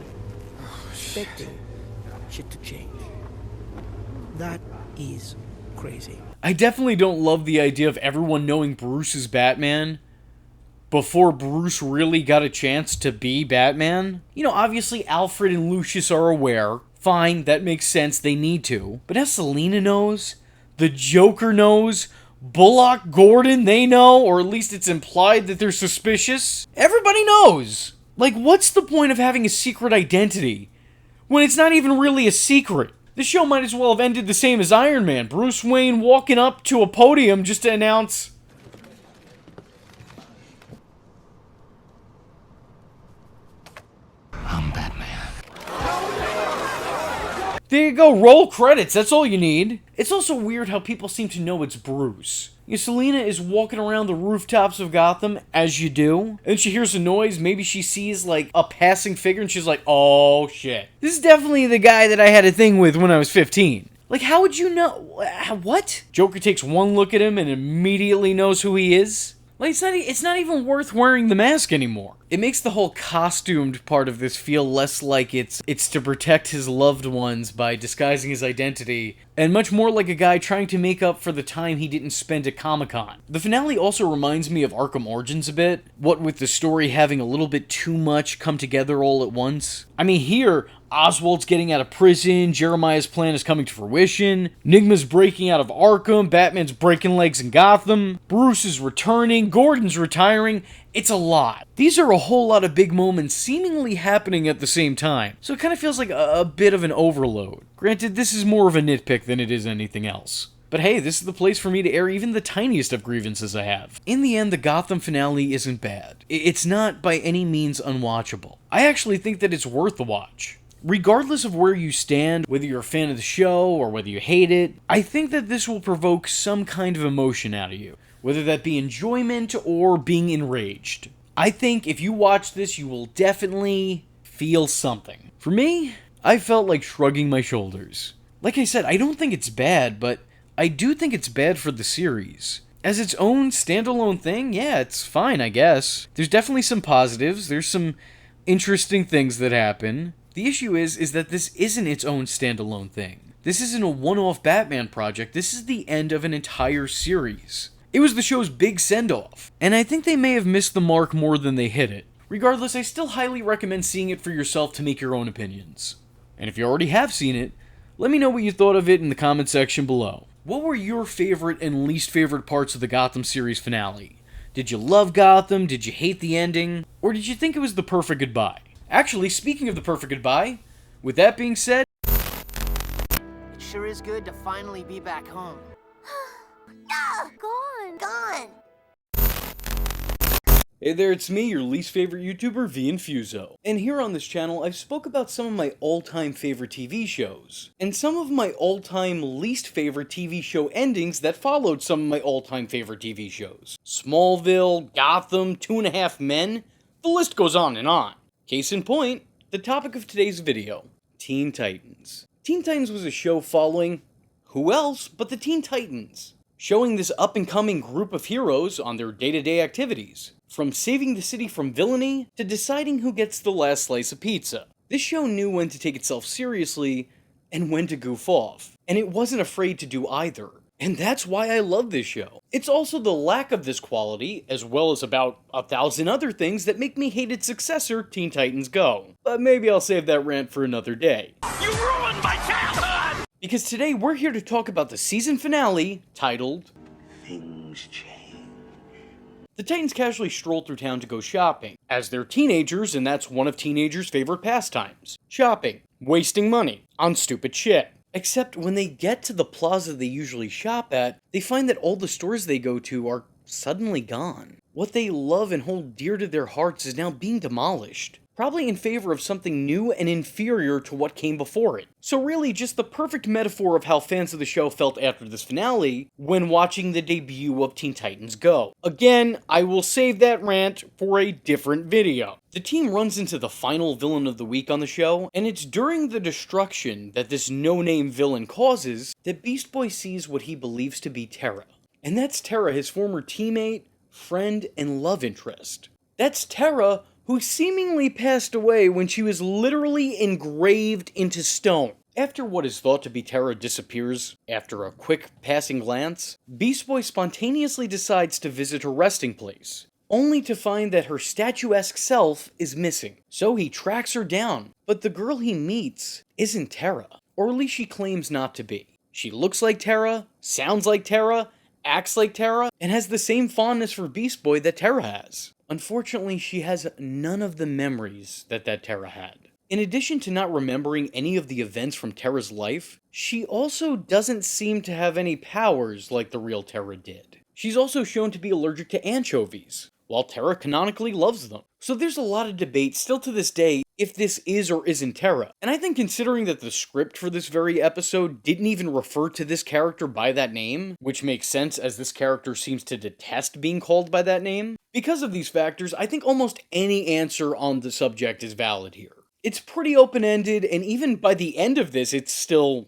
F: Expecting shit to change. That is crazy.
D: I definitely don't love the idea of everyone knowing Bruce is Batman, before Bruce really got a chance to be Batman. You know, obviously Alfred and Lucius are aware. Fine, that makes sense, they need to. But now Selina knows, the Joker knows, Bullock, Gordon, they know, or at least it's implied that they're suspicious. Everybody knows. Like, what's the point of having a secret identity when it's not even really a secret? The show might as well have ended the same as Iron Man. Bruce Wayne walking up to a podium just to announce,
K: I'm Batman.
D: there you go, roll credits, that's all you need. It's also weird how people seem to know it's Bruce. You know, Selina is walking around the rooftops of Gotham, as you do, and she hears a noise, maybe she sees, like, a passing figure, and she's like, oh shit. This is definitely the guy that I had a thing with when I was 15. Like, how would you know? What? Joker takes one look at him and immediately knows who he is? Like, it's not even worth wearing the mask anymore. It makes the whole costumed part of this feel less like it's to protect his loved ones by disguising his identity, and much more like a guy trying to make up for the time he didn't spend at Comic-Con. The finale also reminds me of Arkham Origins a bit, what with the story having a little bit too much come together all at once. I mean, here, Oswald's getting out of prison, Jeremiah's plan is coming to fruition, Nigma's breaking out of Arkham, Batman's breaking legs in Gotham, Bruce is returning, Gordon's retiring. It's a lot. These are a whole lot of big moments seemingly happening at the same time, so it kind of feels like a bit of an overload. Granted, this is more of a nitpick than it is anything else. But hey, this is the place for me to air even the tiniest of grievances I have. In the end, the Gotham finale isn't bad. It's not by any means unwatchable. I actually think that it's worth the watch. Regardless of where you stand, whether you're a fan of the show or whether you hate it, I think that this will provoke some kind of emotion out of you, whether that be enjoyment or being enraged. I think if you watch this, you will definitely feel something. For me, I felt like shrugging my shoulders. Like I said, I don't think it's bad, but I do think it's bad for the series. As its own standalone thing, yeah, it's fine, I guess. There's definitely some positives, there's some interesting things that happen. The issue is that this isn't its own standalone thing. This isn't a one-off Batman project, this is the end of an entire series. It was the show's big send-off, and I think they may have missed the mark more than they hit it. Regardless, I still highly recommend seeing it for yourself to make your own opinions. And if you already have seen it, let me know what you thought of it in the comment section below. What were your favorite and least favorite parts of the Gotham series finale? Did you love Gotham? Did you hate the ending? Or did you think it was the perfect goodbye? Actually, speaking of the perfect goodbye, with that being said,
F: It sure is good to finally be back home.
E: Gone.
D: hey there, it's me, your least favorite YouTuber, Infuso. And here on this channel, I've spoke about some of my all-time favorite TV shows, and some of my all-time least favorite TV show endings that followed some of my all-time favorite TV shows. Smallville, Gotham, 2.5 Men, the list goes on and on. Case in point, the topic of today's video, Teen Titans. Teen Titans was a show following who else but the Teen Titans, showing this up-and-coming group of heroes on their day-to-day activities, from saving the city from villainy to deciding who gets the last slice of pizza. This show knew when to take itself seriously and when to goof off, and it wasn't afraid to do either. And that's why I love this show. It's also the lack of this quality, as well as about 1,000 other things that make me hate its successor, Teen Titans Go. But maybe I'll save that rant for another day.
K: You ruined my childhood!
D: Because today we're here to talk about the season finale, titled
K: Things change.
D: The Titans casually stroll through town to go shopping, as they're teenagers and that's one of teenagers' favorite pastimes. Shopping. Wasting money. On stupid shit. Except when they get to the plaza they usually shop at, they find that all the stores they go to are suddenly gone. What they love and hold dear to their hearts is now being demolished. Probably in favor of something new and inferior to what came before it. So really just the perfect metaphor of how fans of the show felt after this finale when watching the debut of Teen Titans Go. Again, I will save that rant for a different video. The team runs into the final villain of the week on the show, and it's during the destruction that this no-name villain causes that Beast Boy sees what he believes to be Terra. And that's Terra, his former teammate, friend, and love interest. That's Terra, who seemingly passed away when she was literally engraved into stone. After what is thought to be Terra disappears after a quick passing glance, Beast Boy spontaneously decides to visit her resting place, only to find that her statuesque self is missing. So he tracks her down, but the girl he meets isn't Tara, or at least she claims not to be. She looks like Tara, sounds like Tara, acts like Tara, and has the same fondness for Beast Boy that Tara has. Unfortunately, she has none of the memories that Tara had. In addition to not remembering any of the events from Tara's life, she also doesn't seem to have any powers like the real Tara did. She's also shown to be allergic to anchovies, while Tara canonically loves them. So there's a lot of debate still to this day if this is or isn't Tara. And I think considering that the script for this very episode didn't even refer to this character by that name, which makes sense as this character seems to detest being called by that name, because of these factors, I think almost any answer on the subject is valid here. It's pretty open-ended, and even by the end of this, it's still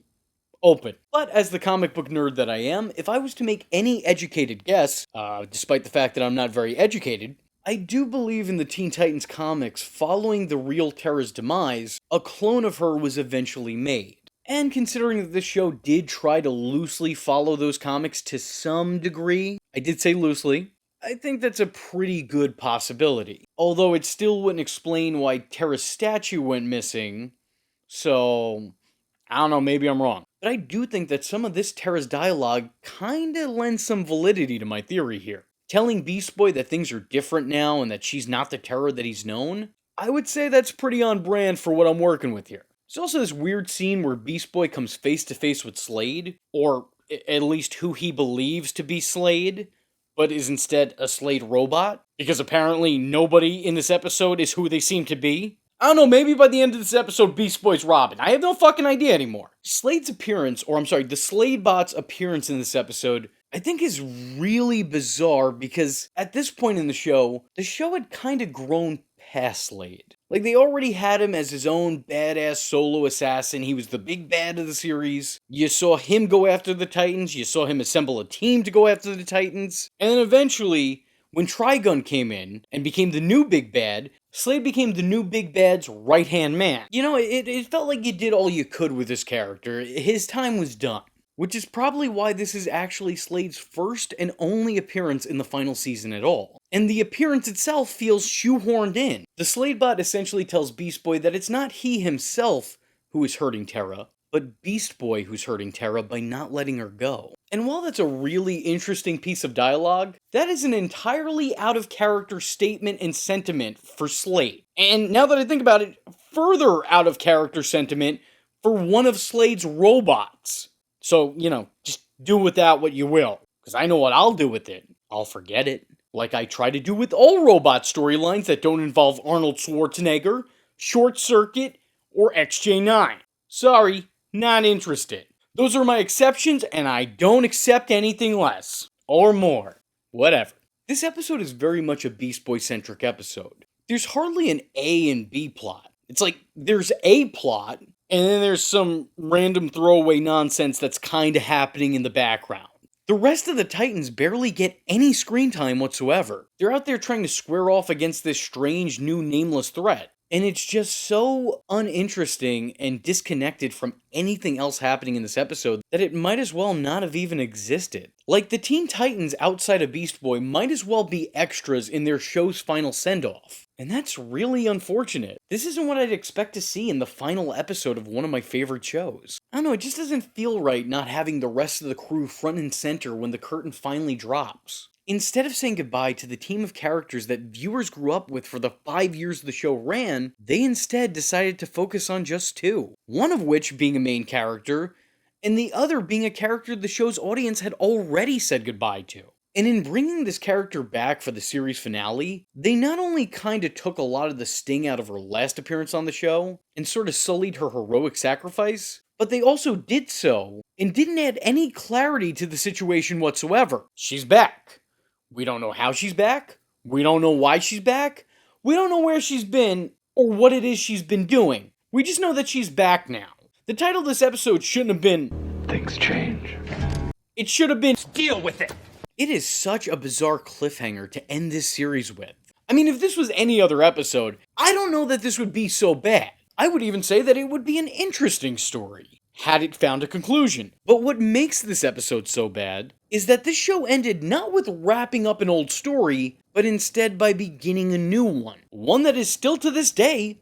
D: open. But as the comic book nerd that I am, if I was to make any educated guess, despite the fact that I'm not very educated, I do believe in the Teen Titans comics following the real Tara's demise, a clone of her was eventually made. And considering that this show did try to loosely follow those comics to some degree, I did say loosely, I think that's a pretty good possibility. Although it still wouldn't explain why Tara's statue went missing, so I don't know, maybe I'm wrong. But I do think that some of this Tara's dialogue kinda lends some validity to my theory here. Telling Beast Boy that things are different now and that she's not the Tara that he's known, I would say that's pretty on brand for what I'm working with here. There's also this weird scene where Beast Boy comes face to face with Slade, or at least who he believes to be Slade, but is instead a Slade robot, because apparently nobody in this episode is who they seem to be. I don't know, maybe by the end of this episode, Beast Boy's Robin. I have no fucking idea anymore. Slade's appearance, or I'm sorry, the Slade bot's appearance in this episode, I think is really bizarre because at this point in the show had kind of grown past Slade. Like, they already had him as his own badass solo assassin. He was the big bad of the series. You saw him go after the Titans. You saw him assemble a team to go after the Titans. And then eventually, when Trigun came in and became the new big bad, Slade became the new big bad's right-hand man. You know, it felt like you did all you could with this character. His time was done. Which is probably why this is actually Slade's first and only appearance in the final season at all. And the appearance itself feels shoehorned in. The Slade bot essentially tells Beast Boy that it's not he himself who is hurting Tara, but Beast Boy who's hurting Tara by not letting her go. And while that's a really interesting piece of dialogue, that is an entirely out-of-character statement and sentiment for Slade. And now that I think about it, further out-of-character sentiment for one of Slade's robots. So, you know, just do with that what you will. Because I know what I'll do with it. I'll forget it. Like I try to do with all robot storylines that don't involve Arnold Schwarzenegger, Short Circuit, or XJ9. Sorry, not interested. Those are my exceptions, and I don't accept anything less. Or more. Whatever. This episode is very much a Beast Boy-centric episode. There's hardly an A and B plot. It's like, there's a plot, and then there's some random throwaway nonsense that's kinda happening in the background. The rest of the Titans barely get any screen time whatsoever. They're out there trying to square off against this strange new nameless threat. And it's just so uninteresting and disconnected from anything else happening in this episode that it might as well not have even existed. Like, the Teen Titans outside of Beast Boy might as well be extras in their show's final send-off. And that's really unfortunate. This isn't what I'd expect to see in the final episode of one of my favorite shows. I don't know, it just doesn't feel right not having the rest of the crew front and center when the curtain finally drops. Instead of saying goodbye to the team of characters that viewers grew up with for the 5 years the show ran, they instead decided to focus on just 2. One of which being a main character, and the other being a character the show's audience had already said goodbye to. And in bringing this character back for the series finale, they not only kinda took a lot of the sting out of her last appearance on the show, and sorta sullied her heroic sacrifice, but they also did so, and didn't add any clarity to the situation whatsoever. She's back. We don't know how she's back, we don't know why she's back, we don't know where she's been, or what it is she's been doing. We just know that she's back now. The title of this episode shouldn't have been Things Change. It should have been Deal With It. It is such a bizarre cliffhanger to end this series with. I mean, if this was any other episode, I don't know that this would be so bad. I would even say that it would be an interesting story. had it found a conclusion. But what makes this episode so bad is that this show ended not with wrapping up an old story, but instead by beginning a new one. One that is still to this day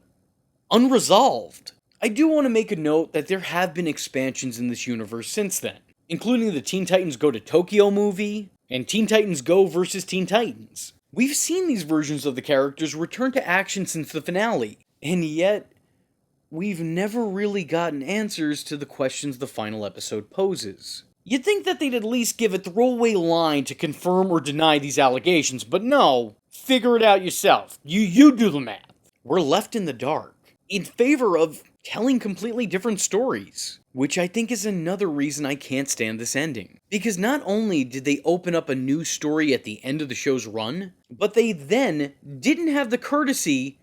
D: unresolved. I do want to make a note that there have been expansions in this universe since then, including the Teen Titans Go to Tokyo movie, and Teen Titans Go vs. Teen Titans. We've seen these versions of the characters return to action since the finale, and yet, we've never really gotten answers to the questions the final episode poses. You'd think that they'd at least give a throwaway line to confirm or deny these allegations, but no, figure it out yourself. You do the math. We're left in the dark, in favor of telling completely different stories, which I think is another reason I can't stand this ending. Because not only did they open up a new story at the end of the show's run, but they then didn't have the courtesy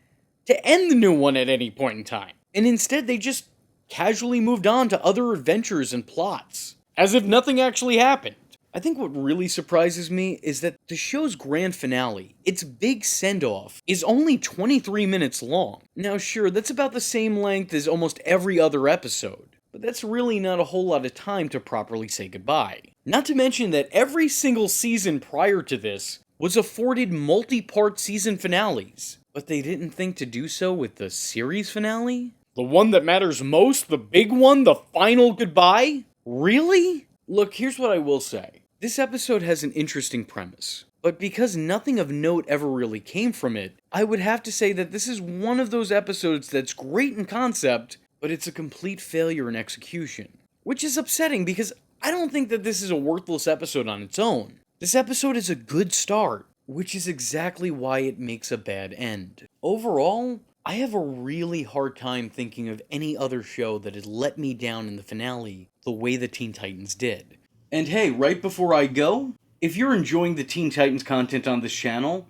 D: to end the new one at any point in time. And instead they just casually moved on to other adventures and plots, as if nothing actually happened. I think what really surprises me is that the show's grand finale, its big send-off, is only 23 minutes long. Now sure, that's about the same length as almost every other episode, but that's really not a whole lot of time to properly say goodbye. Not to mention that every single season prior to this was afforded multi-part season finales, but they didn't think to do so with the series finale? The one that matters most? The big one? The final goodbye? Really? Look, here's what I will say. This episode has an interesting premise, but because nothing of note ever really came from it, I would have to say that this is one of those episodes that's great in concept, but it's a complete failure in execution. Which is upsetting because I don't think that this is a worthless episode on its own. This episode is a good start, which is exactly why it makes a bad end. Overall, I have a really hard time thinking of any other show that had let me down in the finale the way the Teen Titans did. And hey, right before I go, if you're enjoying the Teen Titans content on this channel,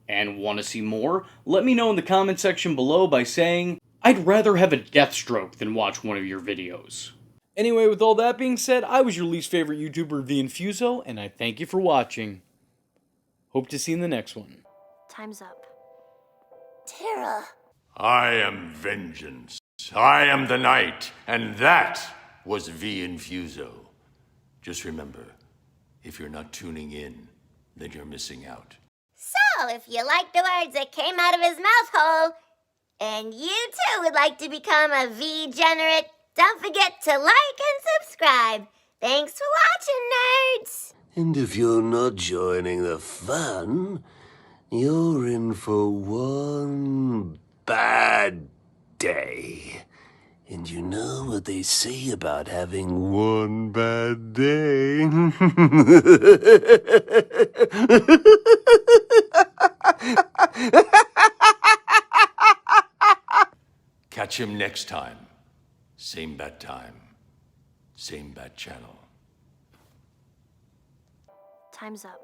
D: and want to see more, let me know in the comment section below by saying, I'd rather have a death stroke than watch one of your videos. Anyway, with all that being said, I was your least favorite YouTuber, Infuso, and I thank you for watching. Hope to see you in the next one.
E: Time's up.
K: Tara.
L: I am vengeance. I am the night, and that was Infuso. Just remember, if you're not tuning in, then you're missing out.
K: So, if you like the words that came out of his mouth hole, and you too would like to become a V-generate, don't forget to like and subscribe. Thanks for watching, nerds!
M: And if you're not joining the fun, you're in for one bad day. And you know what they say about having one bad day?
L: Catch him next time. Same bad time. Same bad channel.
E: Time's up.